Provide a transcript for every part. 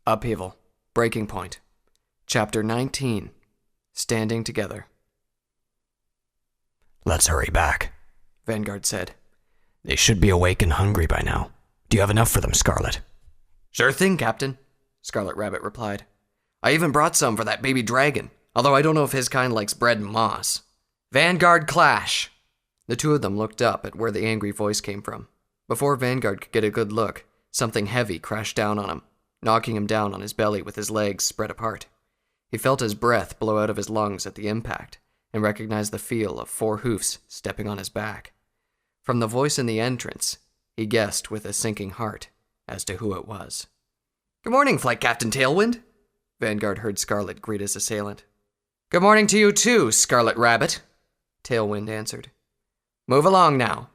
Upheaval. Breaking Point. Chapter 19. Standing Together. "Let's hurry back," Vanguard said. "They should be awake and hungry by now. Do you have enough for them, Scarlet?" Sure thing, Captain, Scarlet Rabbit replied. I even brought some for that baby dragon, although I don't know if his kind likes bread and moss. Vanguard clash! The two of them looked up at where the angry voice came from. Before Vanguard could get a good look, something heavy crashed down on him, knocking him down on his belly with his legs spread apart. He felt his breath blow out of his lungs at the impact, and recognized the feel of 4 hoofs stepping on his back. From the voice in the entrance, he guessed with a sinking heart as to who it was. Good morning, Flight Captain Tailwind, Vanguard heard Scarlet greet his assailant. Good morning to you too, Scarlet Rabbit, Tailwind answered. Move along now.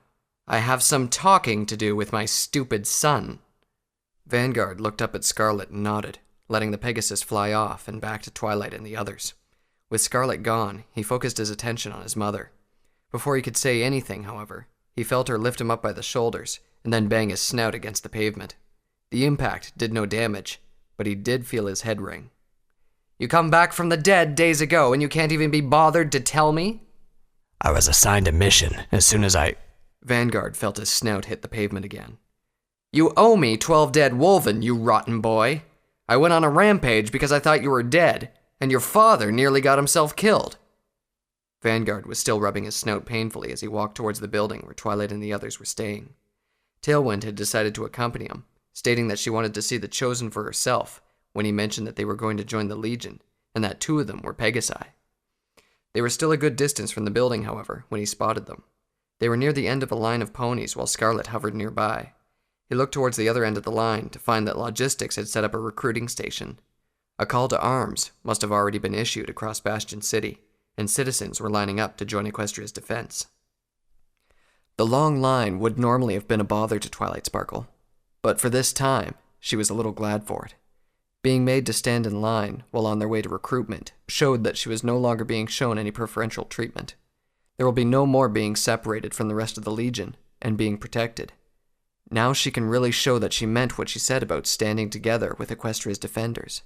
I have some talking to do with my stupid son. Vanguard looked up at Scarlet and nodded, letting the Pegasus fly off and back to Twilight and the others. With Scarlet gone, he focused his attention on his mother. Before he could say anything, however, he felt her lift him up by the shoulders and then bang his snout against the pavement. The impact did no damage, but he did feel his head ring. You come back from the dead days ago and you can't even be bothered to tell me? "I was assigned a mission as soon as I..." Vanguard felt his snout hit the pavement again. You owe me 12 dead wolven, you rotten boy. I went on a rampage because I thought you were dead, and your father nearly got himself killed. Vanguard was still rubbing his snout painfully as he walked towards the building where Twilight and the others were staying. Tailwind had decided to accompany him, stating that she wanted to see the Chosen for herself when he mentioned that they were going to join the Legion, and that 2 of them were Pegasi. They were still a good distance from the building, however, when he spotted them. They were near the end of a line of ponies while Scarlet hovered nearby. He looked towards the other end of the line to find that Logistics had set up a recruiting station. A call to arms must have already been issued across Bastion City, and citizens were lining up to join Equestria's defense. The long line would normally have been a bother to Twilight Sparkle, but for this time, she was a little glad for it. Being made to stand in line while on their way to recruitment showed that she was no longer being shown any preferential treatment. There will be no more being separated from the rest of the Legion and being protected. Now she can really show that she meant what she said about standing together with Equestria's defenders.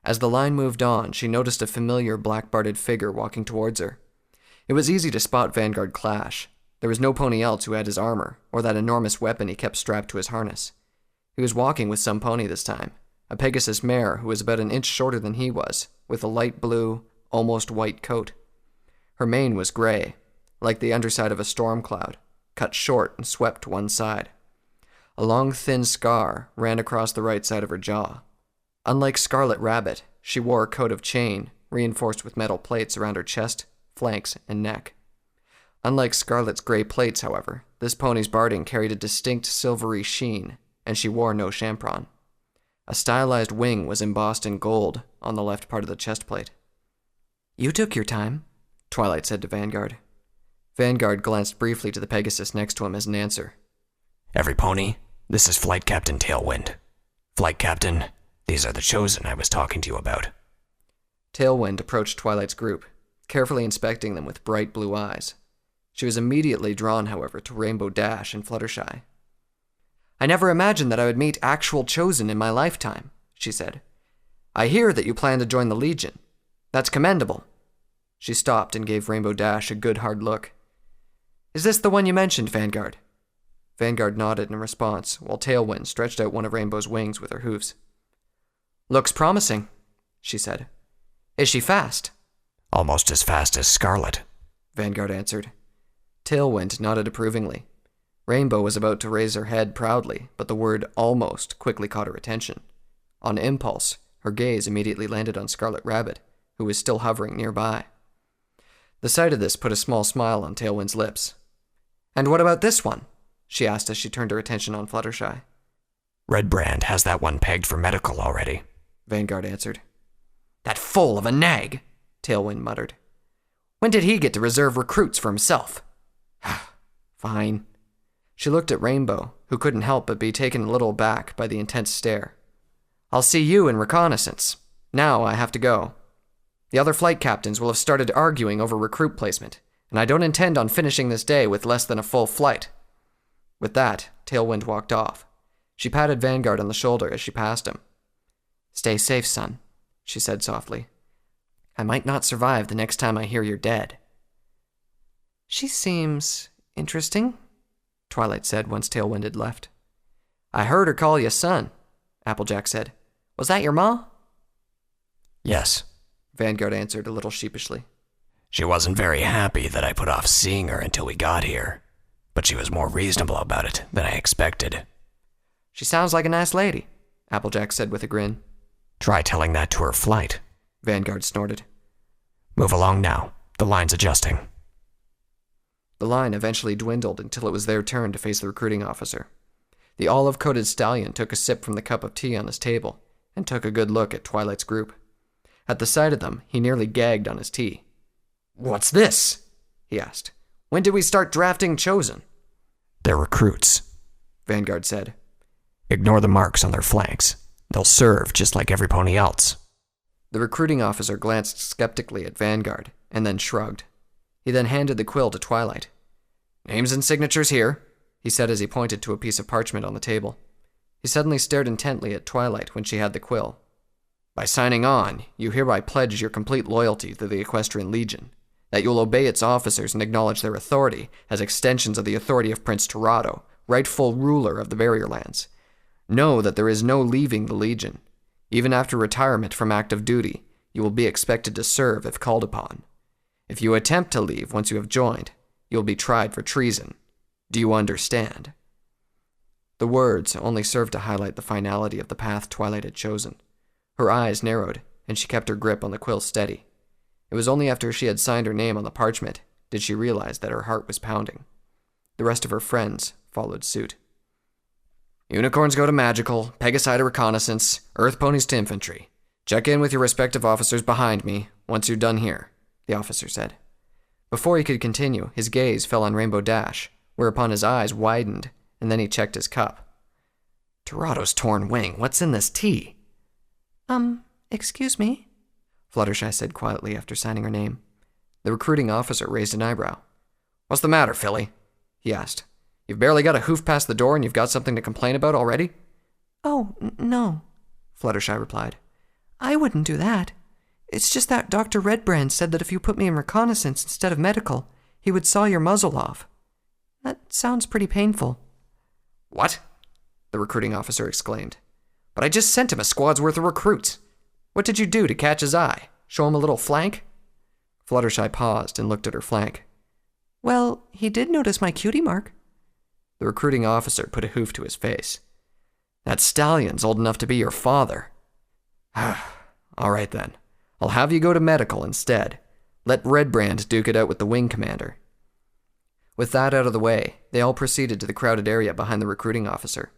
As the line moved on, she noticed a familiar black-barded figure walking towards her. It was easy to spot Vanguard clash. There was no pony else who had his armor, or that enormous weapon he kept strapped to his harness. He was walking with some pony this time, a Pegasus mare who was about an inch shorter than he was, with a light blue, almost white coat. Her mane was gray, like the underside of a storm cloud, cut short and swept to one side. A long, thin scar ran across the right side of her jaw. Unlike Scarlet Rabbit, she wore a coat of chain, reinforced with metal plates around her chest, flanks, and neck. Unlike Scarlet's gray plates, however, this pony's barding carried a distinct silvery sheen, and she wore no champron. A stylized wing was embossed in gold on the left part of the chest plate. You took your time, Twilight said to Vanguard. Vanguard glanced briefly to the Pegasus next to him as an answer. "Every pony, this is Flight Captain Tailwind. Flight Captain, these are the Chosen I was talking to you about." Tailwind approached Twilight's group, carefully inspecting them with bright blue eyes. She was immediately drawn, however, to Rainbow Dash and Fluttershy. I never imagined that I would meet actual Chosen in my lifetime, she said. I hear that you plan to join the Legion. That's commendable. She stopped and gave Rainbow Dash a good hard look. Is this the one you mentioned, Vanguard? Vanguard nodded in response, while Tailwind stretched out one of Rainbow's wings with her hooves. Looks promising, she said. Is she fast? "Almost as fast as Scarlet," Vanguard answered. Tailwind nodded approvingly. Rainbow was about to raise her head proudly, but the word almost quickly caught her attention. On impulse, her gaze immediately landed on Scarlet Rabbit, who was still hovering nearby. The sight of this put a small smile on Tailwind's lips. And what about this one? She asked as she turned her attention on Fluttershy. "Red Brand has that one pegged for medical already," Vanguard answered. That fool of a nag, Tailwind muttered. When did he get to reserve recruits for himself? Fine. She looked at Rainbow, who couldn't help but be taken a little aback by the intense stare. I'll see you in reconnaissance. Now I have to go. The other flight captains will have started arguing over recruit placement, and I don't intend on finishing this day with less than a full flight. With that, Tailwind walked off. She patted Vanguard on the shoulder as she passed him. Stay safe, son, she said softly. I might not survive the next time I hear you're dead. She seems interesting, Twilight said once Tailwind had left. I heard her call you son, Applejack said. Was that your ma? Yes, Vanguard answered a little sheepishly. She wasn't very happy that I put off seeing her until we got here, but she was more reasonable about it than I expected. She sounds like a nice lady, Applejack said with a grin. Try telling that to her flight, Vanguard snorted. Move along now. The line's adjusting. The line eventually dwindled until it was their turn to face the recruiting officer. The olive-coated stallion took a sip from the cup of tea on his table and took a good look at Twilight's group. At the sight of them, he nearly gagged on his tea. What's this? He asked. When did we start drafting Chosen? They're recruits, Vanguard said. Ignore the marks on their flanks. They'll serve just like every pony else. The recruiting officer glanced skeptically at Vanguard and then shrugged. He then handed the quill to Twilight. Names and signatures here, he said as he pointed to a piece of parchment on the table. He suddenly stared intently at Twilight when she had the quill. By signing on, you hereby pledge your complete loyalty to the Equestrian Legion, that you will obey its officers and acknowledge their authority as extensions of the authority of Prince Torado, rightful ruler of the Barrier Lands. Know that there is no leaving the Legion. Even after retirement from active duty, you will be expected to serve if called upon. If you attempt to leave once you have joined, you will be tried for treason. Do you understand? The words only served to highlight the finality of the path Twilight had chosen. Her eyes narrowed, and she kept her grip on the quill steady. It was only after she had signed her name on the parchment did she realize that her heart was pounding. The rest of her friends followed suit. Unicorns go to Magical, Pegasi to Reconnaissance, Earth Ponies to Infantry. Check in with your respective officers behind me once you're done here, the officer said. Before he could continue, his gaze fell on Rainbow Dash, whereupon his eyes widened, and then he checked his cup. Torado's torn wing, what's in this tea? Excuse me? Fluttershy said quietly after signing her name. The recruiting officer raised an eyebrow. What's the matter, Philly? He asked. You've barely got a hoof past the door and you've got something to complain about already? Oh, no, Fluttershy replied. I wouldn't do that. It's just that Dr. Redbrand said that if you put me in reconnaissance instead of medical, he would saw your muzzle off. That sounds pretty painful. What? The recruiting officer exclaimed. But I just sent him a squad's worth of recruits. What did you do to catch his eye? Show him a little flank? Fluttershy paused and looked at her flank. Well, he did notice my cutie mark. The recruiting officer put a hoof to his face. That stallion's old enough to be your father. All right then. I'll have you go to medical instead. Let Redbrand duke it out with the wing commander. With that out of the way, they all proceeded to the crowded area behind the recruiting officer.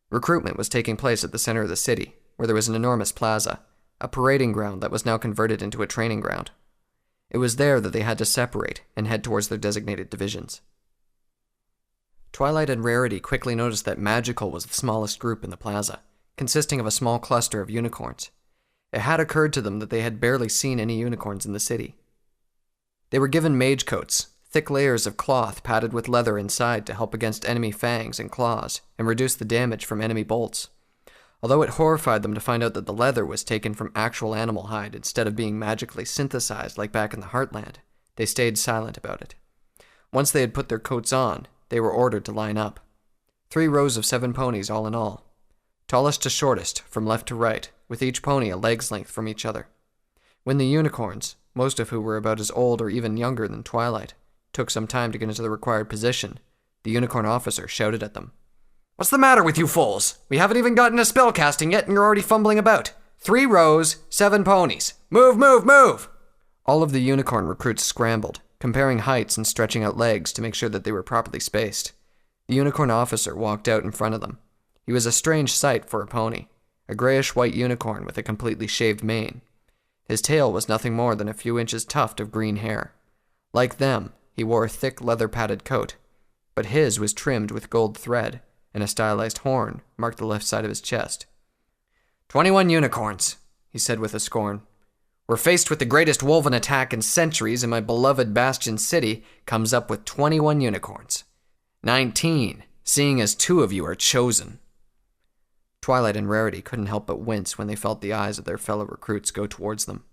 Recruitment was taking place at the center of the city, where there was an enormous plaza, a parading ground that was now converted into a training ground. It was there that they had to separate and head towards their designated divisions. Twilight and Rarity quickly noticed that Magical was the smallest group in the plaza, consisting of a small cluster of unicorns. It had occurred to them that they had barely seen any unicorns in the city. They were given mage coats, thick layers of cloth padded with leather inside to help against enemy fangs and claws and reduce the damage from enemy bolts. Although it horrified them to find out that the leather was taken from actual animal hide instead of being magically synthesized like back in the Heartland, they stayed silent about it. Once they had put their coats on, they were ordered to line up. 3 rows of 7 ponies all in all. Tallest to shortest, from left to right, with each pony a leg's length from each other. When the unicorns, most of who were about as old or even younger than Twilight, took some time to get into the required position, the unicorn officer shouted at them. What's the matter with you fools? We haven't even gotten to spellcasting yet and you're already fumbling about. 3 rows, 7 ponies. Move, move, move! All of the unicorn recruits scrambled, comparing heights and stretching out legs to make sure that they were properly spaced. The unicorn officer walked out in front of them. He was a strange sight for a pony, a grayish-white unicorn with a completely shaved mane. His tail was nothing more than a few inches tuft of green hair. Like them, he wore a thick leather-padded coat, but his was trimmed with gold thread, and a stylized horn marked the left side of his chest. 21 unicorns, he said with a scorn. We're faced with the greatest wolven attack in centuries, and my beloved Bastion City comes up with 21 unicorns. 19, seeing as 2 of you are chosen. Twilight and Rarity couldn't help but wince when they felt the eyes of their fellow recruits go towards them.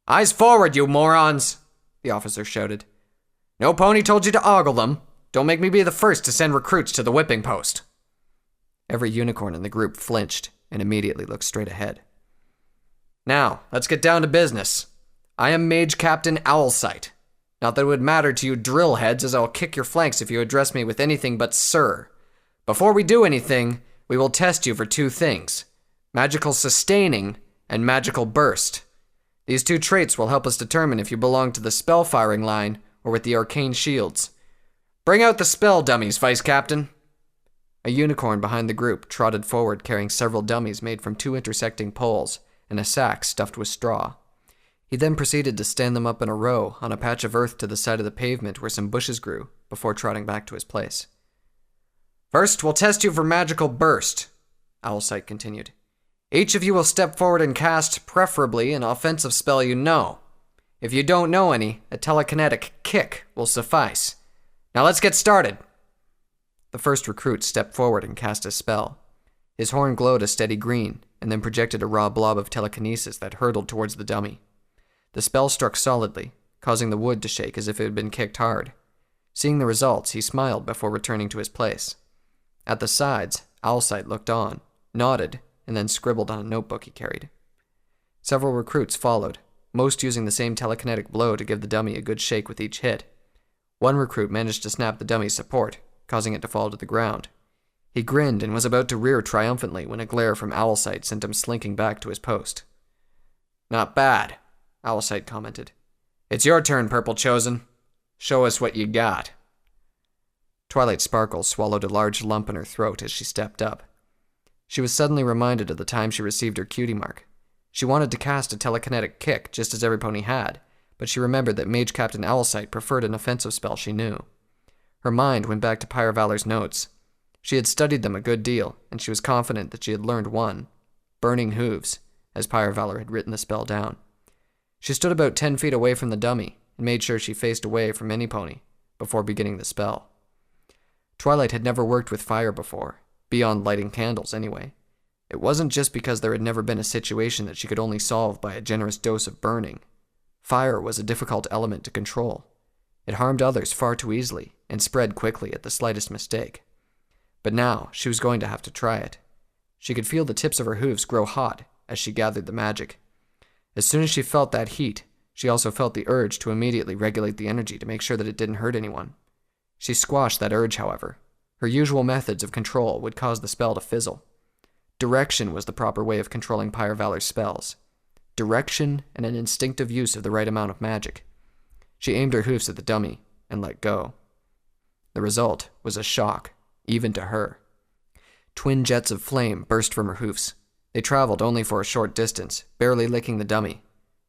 "Eyes forward, you morons!" the officer shouted. "No pony told you to ogle them. Don't make me be the first to send recruits to the whipping post." Every unicorn in the group flinched and immediately looked straight ahead. "Now, let's get down to business. I am Mage Captain Owlsight. Not that it would matter to you drill heads, as I'll kick your flanks if you address me with anything but sir. Before we do anything, we will test you for two things: magical sustaining and magical burst. These two traits will help us determine if you belong to the spell-firing line or with the arcane shields. Bring out the spell dummies, Vice Captain." A unicorn behind the group trotted forward carrying several dummies made from two intersecting poles and a sack stuffed with straw. He then proceeded to stand them up in a row on a patch of earth to the side of the pavement where some bushes grew, before trotting back to his place. "First, we'll test you for magical burst," Owlsight continued. "Each of you will step forward and cast, preferably, an offensive spell you know. If you don't know any, a telekinetic kick will suffice. Now let's get started." The first recruit stepped forward and cast a spell. His horn glowed a steady green, and then projected a raw blob of telekinesis that hurtled towards the dummy. The spell struck solidly, causing the wood to shake as if it had been kicked hard. Seeing the results, he smiled before returning to his place. At the sides, Owlsight looked on, nodded, and then scribbled on a notebook he carried. Several recruits followed, most using the same telekinetic blow to give the dummy a good shake with each hit. One recruit managed to snap the dummy's support, causing it to fall to the ground. He grinned and was about to rear triumphantly when a glare from Owlsight sent him slinking back to his post. "Not bad," Owlsight commented. "It's your turn, Purple Chosen. Show us what you got." Twilight Sparkle swallowed a large lump in her throat as she stepped up. She was suddenly reminded of the time she received her cutie mark. She wanted to cast a telekinetic kick, just as every pony had, but she remembered that Mage Captain Owlsight preferred an offensive spell she knew. Her mind went back to Pyre Valor's notes. She had studied them a good deal, and she was confident that she had learned one, Burning Hooves, as Pyre Valor had written the spell down. She stood about 10 feet away from the dummy and made sure she faced away from any pony before beginning the spell. Twilight had never worked with fire before, beyond lighting candles anyway. It wasn't just because there had never been a situation that she could only solve by a generous dose of burning. Fire was a difficult element to control. It harmed others far too easily and spread quickly at the slightest mistake. But now she was going to have to try it. She could feel the tips of her hooves grow hot as she gathered the magic. As soon as she felt that heat, she also felt the urge to immediately regulate the energy to make sure that it didn't hurt anyone. She squashed that urge, however. Her usual methods of control would cause the spell to fizzle. Direction was the proper way of controlling Pyre Valor's spells. Direction and an instinctive use of the right amount of magic. She aimed her hoofs at the dummy and let go. The result was a shock, even to her. Twin jets of flame burst from her hoofs. They traveled only for a short distance, barely licking the dummy,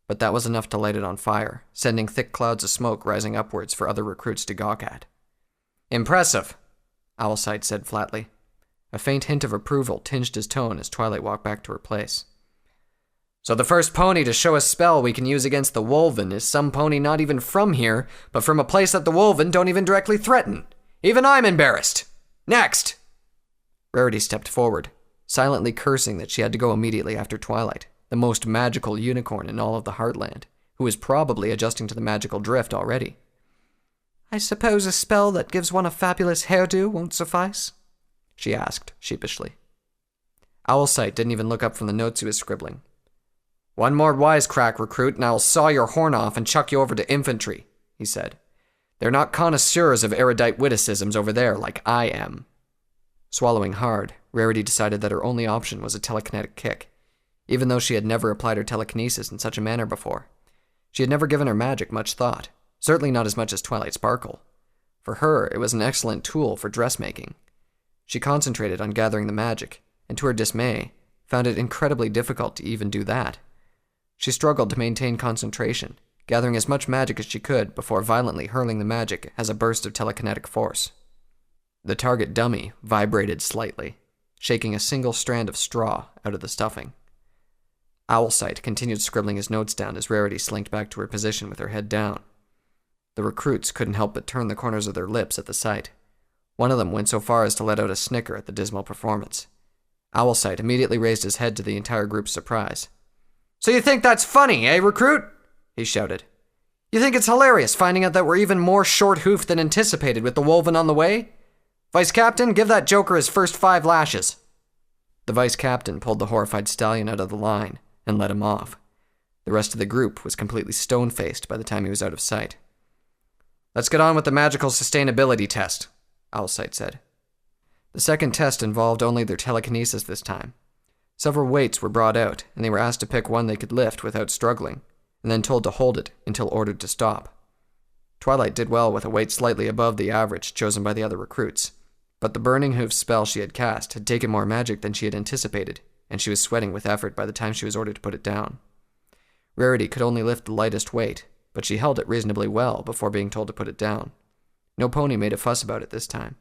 but that was enough to light it on fire, sending thick clouds of smoke rising upwards for other recruits to gawk at. "Impressive," Owlsight said flatly. A faint hint of approval tinged his tone as Twilight walked back to her place. "So the first pony to show a spell we can use against the Wolven is some pony not even from here, but from a place that the Wolven don't even directly threaten. Even I'm embarrassed. Next!" Rarity stepped forward, silently cursing that she had to go immediately after Twilight, the most magical unicorn in all of the Heartland, who was probably adjusting to the magical drift already. "I suppose a spell that gives one a fabulous hairdo won't suffice?" she asked, sheepishly. Owlsight didn't even look up from the notes he was scribbling. "One more wisecrack, recruit, and I'll saw your horn off and chuck you over to infantry," he said. "They're not connoisseurs of erudite witticisms over there like I am." Swallowing hard, Rarity decided that her only option was a telekinetic kick, even though she had never applied her telekinesis in such a manner before. She had never given her magic much thought, certainly not as much as Twilight Sparkle. For her, it was an excellent tool for dressmaking. She concentrated on gathering the magic, and to her dismay, found it incredibly difficult to even do that. She struggled to maintain concentration, gathering as much magic as she could before violently hurling the magic as a burst of telekinetic force. The target dummy vibrated slightly, shaking a single strand of straw out of the stuffing. Owlsight continued scribbling his notes down as Rarity slinked back to her position with her head down. The recruits couldn't help but turn the corners of their lips at the sight. One of them went so far as to let out a snicker at the dismal performance. Owlsight immediately raised his head to the entire group's surprise. "So you think that's funny, eh, recruit?" he shouted. "You think it's hilarious finding out that we're even more short-hoofed than anticipated with the Wolven on the way? Vice Captain, give that joker his first 5 lashes." The Vice Captain pulled the horrified stallion out of the line and let him off. The rest of the group was completely stone-faced by the time he was out of sight. "Let's get on with the magical sustainability test," Owlsight said. The second test involved only their telekinesis this time. Several weights were brought out, and they were asked to pick one they could lift without struggling, and then told to hold it until ordered to stop. Twilight did well with a weight slightly above the average chosen by the other recruits, but the Burning Hoof spell she had cast had taken more magic than she had anticipated, and she was sweating with effort by the time she was ordered to put it down. Rarity could only lift the lightest weight, but she held it reasonably well before being told to put it down. No pony made a fuss about it this time.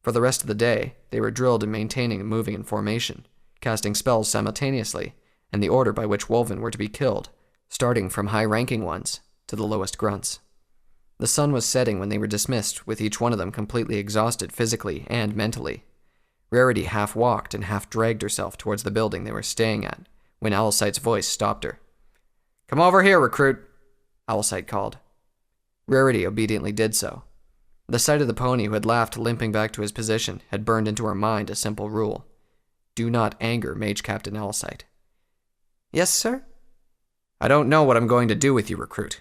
For the rest of the day, they were drilled in maintaining and moving in formation, casting spells simultaneously, and the order by which Wolven were to be killed, starting from high-ranking ones to the lowest grunts. The sun was setting when they were dismissed, with each one of them completely exhausted physically and mentally. Rarity half walked and half dragged herself towards the building they were staying at, when Owlsight's voice stopped her. "Come over here, recruit," Owlsight called. Rarity obediently did so. The sight of the pony who had laughed limping back to his position had burned into her mind a simple rule. Do not anger Mage Captain Owlsight. "Yes, sir?" "I don't know what I'm going to do with you, recruit,"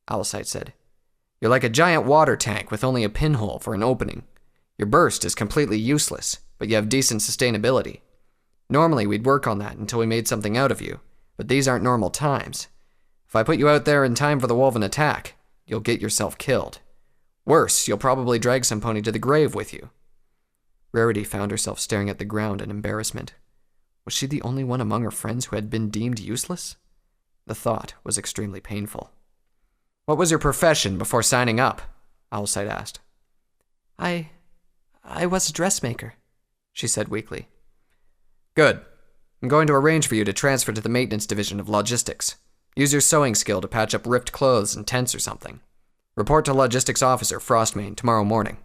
Owlsight said. "You're like a giant water tank with only a pinhole for an opening. Your burst is completely useless, but you have decent sustainability. Normally we'd work on that until we made something out of you, but these aren't normal times. If I put you out there in time for the Wolven attack, you'll get yourself killed. Worse, you'll probably drag some pony to the grave with you." Rarity found herself staring at the ground in embarrassment. Was she the only one among her friends who had been deemed useless? The thought was extremely painful. "What was your profession before signing up?" Owlsight asked. I was a dressmaker," she said weakly. "Good. I'm going to arrange for you to transfer to the maintenance division of logistics. Use your sewing skill to patch up ripped clothes and tents or something. Report to Logistics Officer Frostmane tomorrow morning."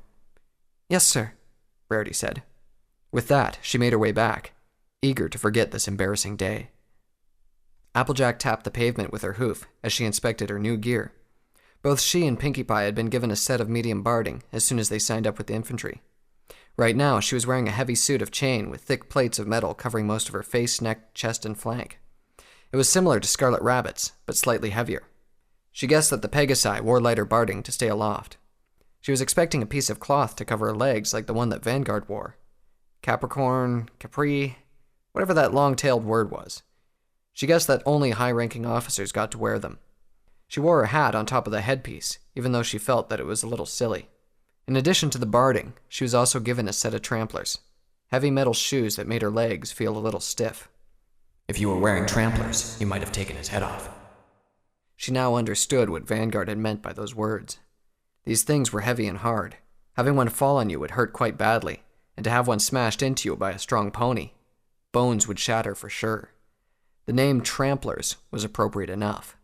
"Yes, sir," Rarity said. With that, she made her way back, eager to forget this embarrassing day. Applejack tapped the pavement with her hoof as she inspected her new gear. Both she and Pinkie Pie had been given a set of medium barding as soon as they signed up with the infantry. Right now, she was wearing a heavy suit of chain with thick plates of metal covering most of her face, neck, chest, and flank. It was similar to Scarlet Rabbit's, but slightly heavier. She guessed that the Pegasi wore lighter barding to stay aloft. She was expecting a piece of cloth to cover her legs like the one that Vanguard wore. Capricorn, Capri, whatever that long-tailed word was. She guessed that only high-ranking officers got to wear them. She wore her hat on top of the headpiece, even though she felt that it was a little silly. In addition to the barding, she was also given a set of tramplers, heavy metal shoes that made her legs feel a little stiff. If you were wearing tramplers, you might have taken his head off. She now understood what Vanguard had meant by those words. These things were heavy and hard. Having one fall on you would hurt quite badly, and to have one smashed into you by a strong pony, bones would shatter for sure. The name Tramplers was appropriate enough.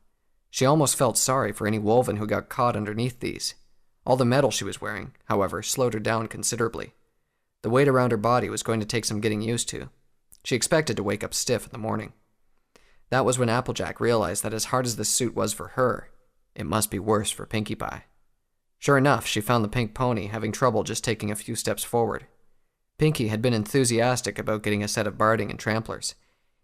She almost felt sorry for any Wolven who got caught underneath these. All the metal she was wearing, however, slowed her down considerably. The weight around her body was going to take some getting used to. She expected to wake up stiff in the morning. That was when Applejack realized that as hard as this suit was for her, it must be worse for Pinkie Pie. Sure enough, she found the pink pony having trouble just taking a few steps forward. Pinkie had been enthusiastic about getting a set of barding and tramplers.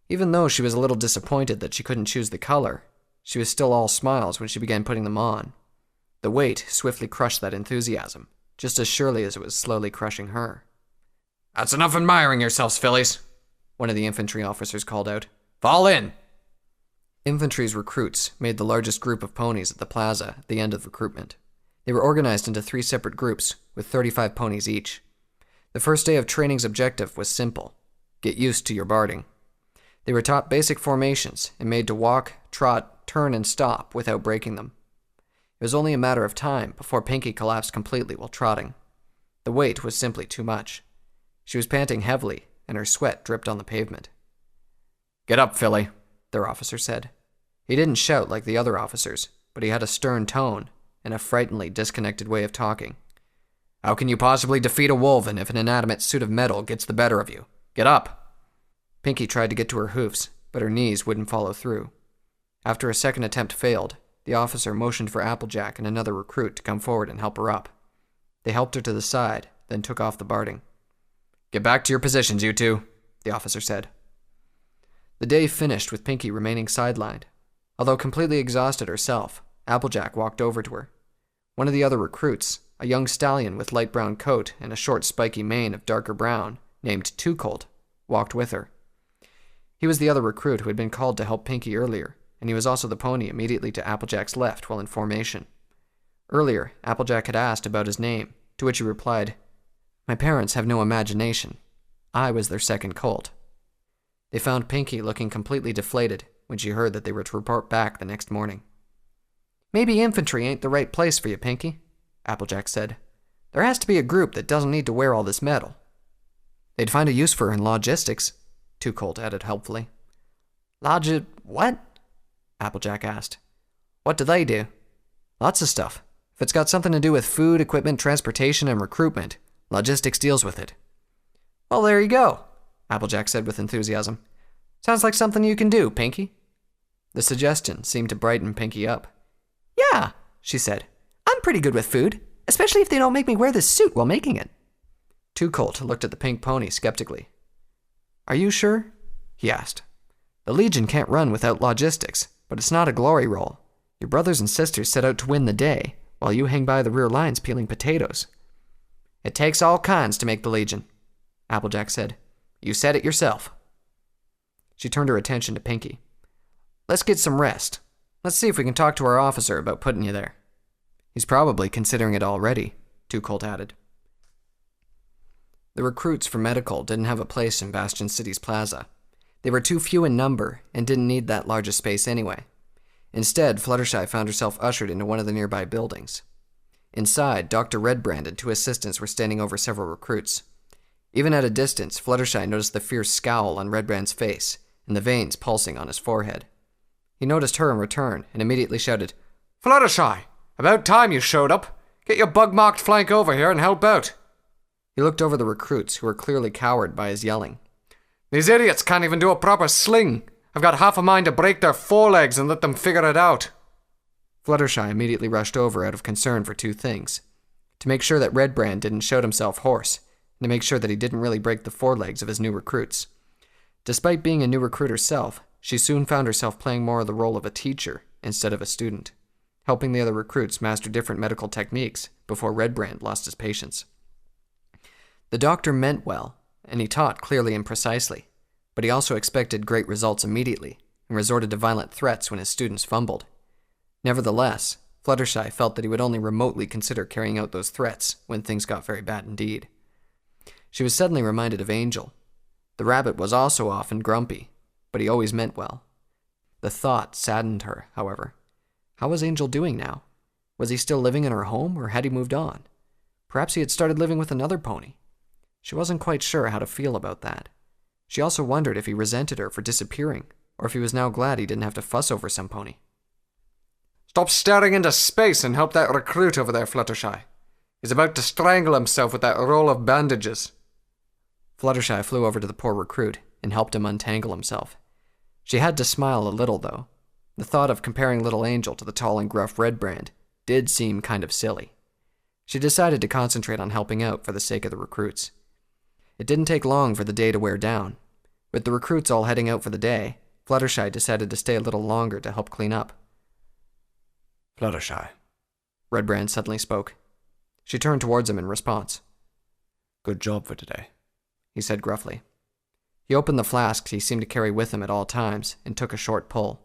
Even though she was a little disappointed that she couldn't choose the color, she was still all smiles when she began putting them on. The weight swiftly crushed that enthusiasm, just as surely as it was slowly crushing her. "That's enough admiring yourselves, fillies," one of the infantry officers called out. "Fall in!" Infantry's recruits made the largest group of ponies at the plaza at the end of recruitment. They were organized into 3 separate groups, with 35 ponies each. The first day of training's objective was simple: get used to your barding. They were taught basic formations and made to walk, trot, turn, and stop without breaking them. It was only a matter of time before Pinkie collapsed completely while trotting. The weight was simply too much. She was panting heavily, and her sweat dripped on the pavement. "Get up, filly," their officer said. He didn't shout like the other officers, but he had a stern tone and a frighteningly disconnected way of talking. "How can you possibly defeat a Wolven if an inanimate suit of metal gets the better of you? Get up!" Pinky tried to get to her hoofs, but her knees wouldn't follow through. After a second attempt failed, the officer motioned for Applejack and another recruit to come forward and help her up. They helped her to the side, then took off the barding. "Get back to your positions, you two," the officer said. The day finished with Pinky remaining sidelined. Although completely exhausted herself, Applejack walked over to her. One of the other recruits, a young stallion with light brown coat and a short spiky mane of darker brown, named Two Colt, walked with her. He was the other recruit who had been called to help Pinky earlier, and he was also the pony immediately to Applejack's left while in formation. Earlier, Applejack had asked about his name, to which he replied, "My parents have no imagination. I was their second colt." They found Pinky looking completely deflated when she heard that they were to report back the next morning. "Maybe infantry ain't the right place for you, Pinky," Applejack said. "There has to be a group that doesn't need to wear all this metal." "They'd find a use for her in logistics," Two Colt added helpfully. What?" Applejack asked. "What do they do?" "Lots of stuff. If it's got something to do with food, equipment, transportation, and recruitment, logistics deals with it." "Well, there you go," Applejack said with enthusiasm. "Sounds like something you can do, Pinky." The suggestion seemed to brighten Pinky up. "Yeah," she said. "I'm pretty good with food, especially if they don't make me wear this suit while making it." Two Colt looked at the pink pony skeptically. "Are you sure?" he asked. "The Legion can't run without logistics, but it's not a glory role. Your brothers and sisters set out to win the day, while you hang by the rear lines peeling potatoes." "It takes all kinds to make the Legion," Applejack said. "You said it yourself." She turned her attention to Pinky. "Let's get some rest. Let's see if we can talk to our officer about putting you there." "He's probably considering it already," Two Colt added. The recruits for medical didn't have a place in Bastion City's plaza. They were too few in number and didn't need that large a space anyway. Instead, Fluttershy found herself ushered into one of the nearby buildings. Inside, Dr. Redbrand and two assistants were standing over several recruits. Even at a distance, Fluttershy noticed the fierce scowl on Redbrand's face and the veins pulsing on his forehead. He noticed her in return and immediately shouted, "Fluttershy! About time you showed up! Get your bug-marked flank over here and help out!" He looked over the recruits, who were clearly cowed by his yelling. "These idiots can't even do a proper sling! I've got half a mind to break their forelegs and let them figure it out!" Fluttershy immediately rushed over out of concern for two things: to make sure that Redbrand didn't shout himself hoarse, and to make sure that he didn't really break the forelegs of his new recruits. Despite being a new recruit herself, she soon found herself playing more of the role of a teacher instead of a student, helping the other recruits master different medical techniques before Redbrand lost his patience. The doctor meant well, and he taught clearly and precisely, but he also expected great results immediately and resorted to violent threats when his students fumbled. Nevertheless, Fluttershy felt that he would only remotely consider carrying out those threats when things got very bad indeed. She was suddenly reminded of Angel. The rabbit was also often grumpy, but he always meant well. The thought saddened her, however. How was Angel doing now? Was he still living in her home, or had he moved on? Perhaps he had started living with another pony. She wasn't quite sure how to feel about that. She also wondered if he resented her for disappearing, or if he was now glad he didn't have to fuss over some pony. "Stop staring into space and help that recruit over there, Fluttershy. He's about to strangle himself with that roll of bandages." Fluttershy flew over to the poor recruit and helped him untangle himself. She had to smile a little, though. The thought of comparing little Angel to the tall and gruff Redbrand did seem kind of silly. She decided to concentrate on helping out for the sake of the recruits. It didn't take long for the day to wear down. With the recruits all heading out for the day, Fluttershy decided to stay a little longer to help clean up. "Fluttershy," Redbrand suddenly spoke. She turned towards him in response. "Good job for today," he said gruffly. He opened the flasks he seemed to carry with him at all times and took a short pull.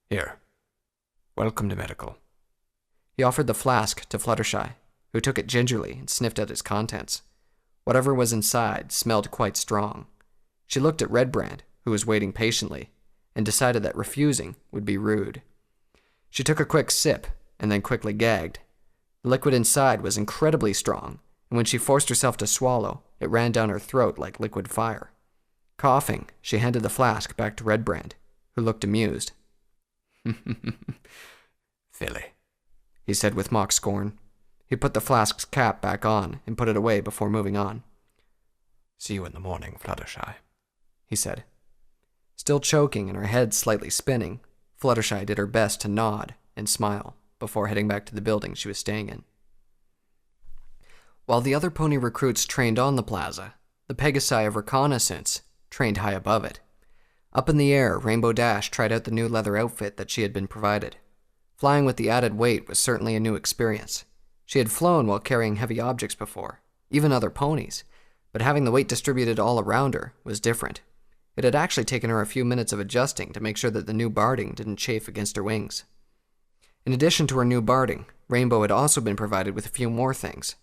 "Here. Welcome to medical." He offered the flask to Fluttershy, who took it gingerly and sniffed at its contents. Whatever was inside smelled quite strong. She looked at Redbrand, who was waiting patiently, and decided that refusing would be rude. She took a quick sip and then quickly gagged. The liquid inside was incredibly strong, and when she forced herself to swallow, it ran down her throat like liquid fire. Coughing, she handed the flask back to Redbrand, who looked amused. "Filly," he said with mock scorn. He put the flask's cap back on and put it away before moving on. "See you in the morning, Fluttershy." he said. Still choking and her head slightly spinning, Fluttershy did her best to nod and smile before heading back to the building she was staying in. While the other pony recruits trained on the plaza, the Pegasi of Reconnaissance trained high above it. Up in the air, Rainbow Dash tried out the new leather outfit that she had been provided. Flying with the added weight was certainly a new experience. She had flown while carrying heavy objects before, even other ponies, but having the weight distributed all around her was different. It had actually taken her a few minutes of adjusting to make sure that the new barding didn't chafe against her wings. In addition to her new barding, Rainbow had also been provided with a few more things.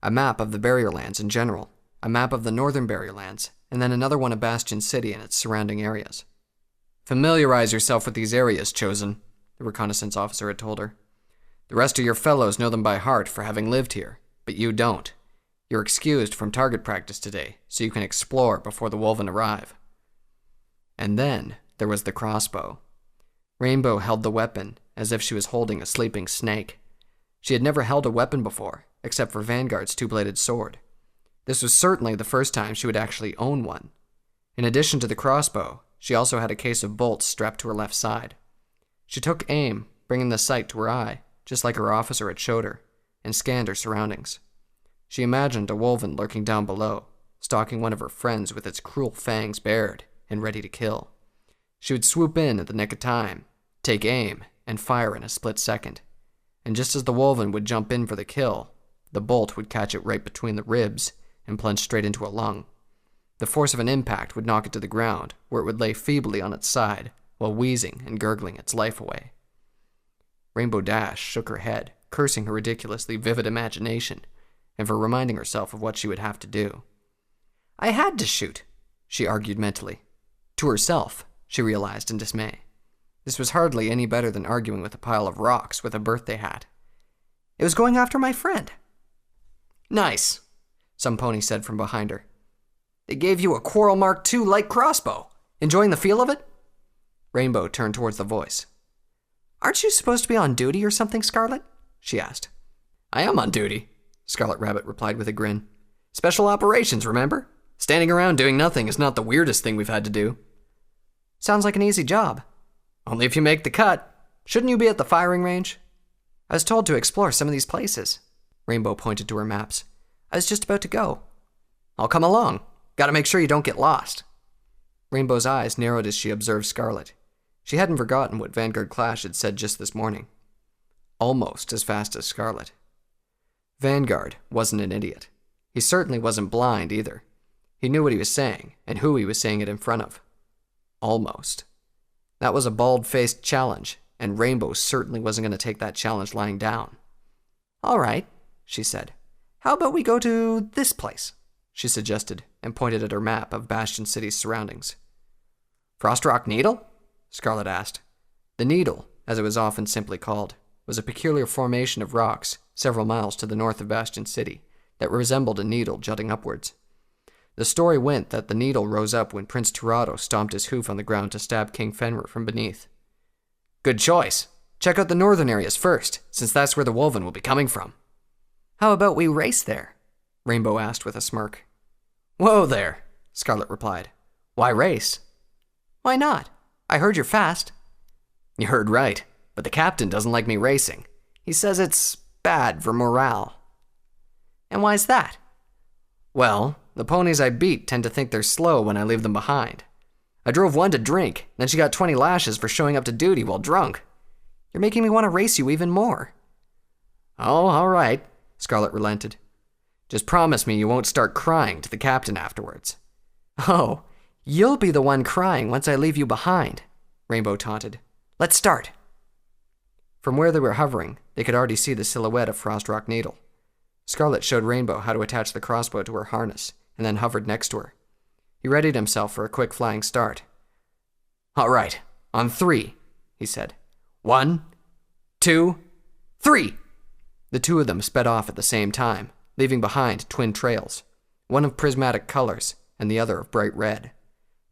A map of the barrier lands in general, a map of the northern barrier lands, and then another one of Bastion City and its surrounding areas. Familiarize yourself with these areas, Chosen, the reconnaissance officer had told her. The rest of your fellows know them by heart for having lived here, but you don't. You're excused from target practice today, so you can explore before the Wolven arrive. And then there was the crossbow. Rainbow held the weapon as if she was holding a sleeping snake. She had never held a weapon before, except for Vanguard's two-bladed sword. This was certainly the first time she would actually own one. In addition to the crossbow, she also had a case of bolts strapped to her left side. She took aim, bringing the sight to her eye, just like her officer had showed her, and scanned her surroundings. She imagined a Wolven lurking down below, stalking one of her friends with its cruel fangs bared and ready to kill. She would swoop in at the nick of time, take aim, and fire in a split second. And just as the Wolven would jump in for the kill, the bolt would catch it right between the ribs and plunge straight into a lung. The force of an impact would knock it to the ground, where it would lay feebly on its side, while wheezing and gurgling its life away. Rainbow Dash shook her head, cursing her ridiculously vivid imagination, and for reminding herself of what she would have to do. I had to shoot, she argued mentally. To herself, she realized in dismay. This was hardly any better than arguing with a pile of rocks with a birthday hat. It was going after my friend. Nice, some pony said from behind her. They gave you a Quarrel Mark II light crossbow. Enjoying the feel of it? Rainbow turned towards the voice. Aren't you supposed to be on duty or something, Scarlet? She asked. I am on duty, Scarlet Rabbit replied with a grin. Special operations, remember? Standing around doing nothing is not the weirdest thing we've had to do. Sounds like an easy job. Only if you make the cut. Shouldn't you be at the firing range? I was told to explore some of these places. Rainbow pointed to her maps. I was just about to go. I'll come along. Gotta make sure you don't get lost. Rainbow's eyes narrowed as she observed Scarlet. She hadn't forgotten what Vanguard Clash had said just this morning. Almost as fast as Scarlet. Vanguard wasn't an idiot. He certainly wasn't blind either. He knew what he was saying, and who he was saying it in front of. Almost. That was a bald-faced challenge, and Rainbow certainly wasn't going to take that challenge lying down. All right, she said. How about we go to this place? She suggested, and pointed at her map of Bastion City's surroundings. Frostrock Needle? Scarlet asked. The Needle, as it was often simply called, was a peculiar formation of rocks several miles to the north of Bastion City that resembled a needle jutting upwards. The story went that the needle rose up when Prince Tirado stomped his hoof on the ground to stab King Fenrir from beneath. Good choice. Check out the northern areas first, since that's where the Wolven will be coming from. How about we race there? Rainbow asked with a smirk. Whoa there, Scarlet replied. Why race? Why not? I heard you're fast. You heard right, but the captain doesn't like me racing. He says it's bad for morale. And why's that? Well, the ponies I beat tend to think they're slow when I leave them behind. I drove one to drink, then she got 20 lashes for showing up to duty while drunk. You're making me want to race you even more. Oh, all right, Scarlet relented. Just promise me you won't start crying to the captain afterwards. Oh, you'll be the one crying once I leave you behind, Rainbow taunted. Let's start. From where they were hovering, they could already see the silhouette of Frostrock Needle. Scarlet showed Rainbow how to attach the crossbow to her harness, and then hovered next to her. He readied himself for a quick flying start. All right, on 3, he said. 1, 2, 3! The two of them sped off at the same time, leaving behind twin trails, one of prismatic colors and the other of bright red.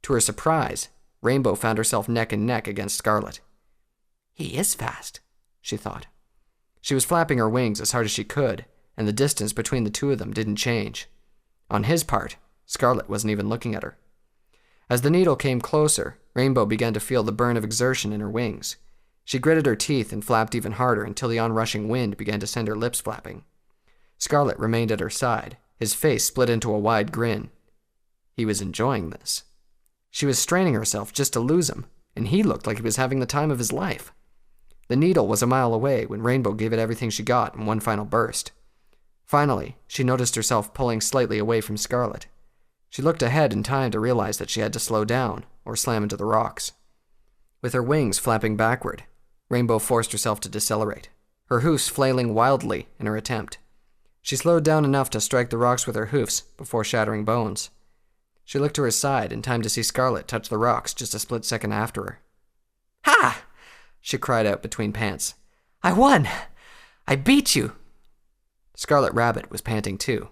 To her surprise, Rainbow found herself neck and neck against Scarlet. He is fast, she thought. She was flapping her wings as hard as she could, and the distance between the two of them didn't change. On his part, Scarlet wasn't even looking at her. As the needle came closer, Rainbow began to feel the burn of exertion in her wings. She gritted her teeth and flapped even harder until the onrushing wind began to send her lips flapping. Scarlet remained at her side, his face split into a wide grin. He was enjoying this. She was straining herself just to lose him, and he looked like he was having the time of his life. The needle was a mile away when Rainbow gave it everything she got in one final burst. Finally, she noticed herself pulling slightly away from Scarlet. She looked ahead in time to realize that she had to slow down or slam into the rocks. With her wings flapping backward, Rainbow forced herself to decelerate, her hoofs flailing wildly in her attempt. She slowed down enough to strike the rocks with her hoofs before shattering bones. She looked to her side in time to see Scarlet touch the rocks just a split second after her. "Ha!" she cried out between pants. "I won! I beat you!" Scarlet Rabbit was panting too.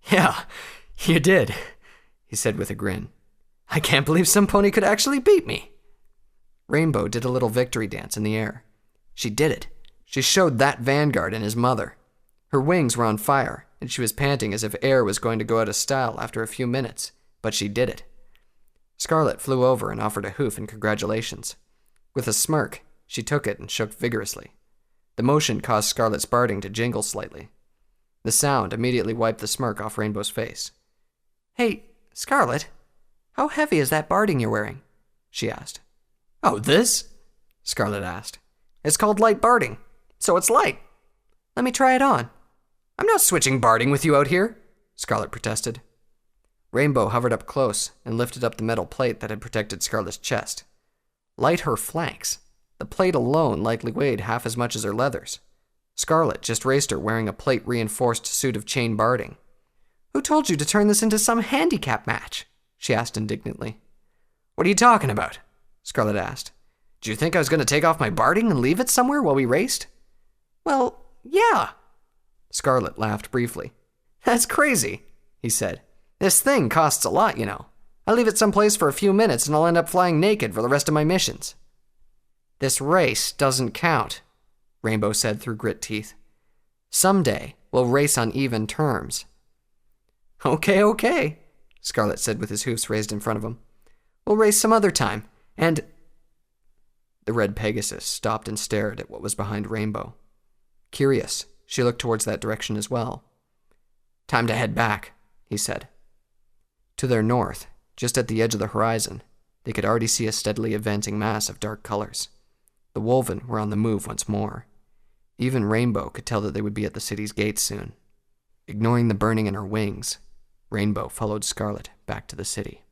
"Yeah, you did," he said with a grin. "I can't believe some pony could actually beat me." Rainbow did a little victory dance in the air. She did it. She showed that Vanguard and his mother. Her wings were on fire, and she was panting as if air was going to go out of style after a few minutes, but she did it. Scarlet flew over and offered a hoof in congratulations. With a smirk, she took it and shook vigorously. The motion caused Scarlet's barding to jingle slightly. The sound immediately wiped the smirk off Rainbow's face. "Hey, Scarlet, how heavy is that barding you're wearing?" she asked. "Oh, this?" Scarlet asked. "It's called light barding, so it's light. Let me try it on." "I'm not switching barding with you out here," Scarlet protested. Rainbow hovered up close and lifted up the metal plate that had protected Scarlet's chest. Light her flanks. The plate alone likely weighed half as much as her leathers. Scarlet just raced her wearing a plate-reinforced suit of chain barding. "Who told you to turn this into some handicap match?" she asked indignantly. "What are you talking about?" Scarlet asked. "Do you think I was going to take off my barding and leave it somewhere while we raced?" "Well, yeah." Scarlet laughed briefly. "That's crazy," he said. "This thing costs a lot, you know. I leave it someplace for a few minutes and I'll end up flying naked for the rest of my missions." "This race doesn't count," Rainbow said through grit teeth. "Someday we'll race on even terms." Okay, Scarlet said with his hoofs raised in front of him. "We'll race some other time, and—" The red Pegasus stopped and stared at what was behind Rainbow. Curious, she looked towards that direction as well. "Time to head back," he said. To their north, just at the edge of the horizon, they could already see a steadily advancing mass of dark colors. The Wolven were on the move once more. Even Rainbow could tell that they would be at the city's gates soon. Ignoring the burning in her wings, Rainbow followed Scarlet back to the city.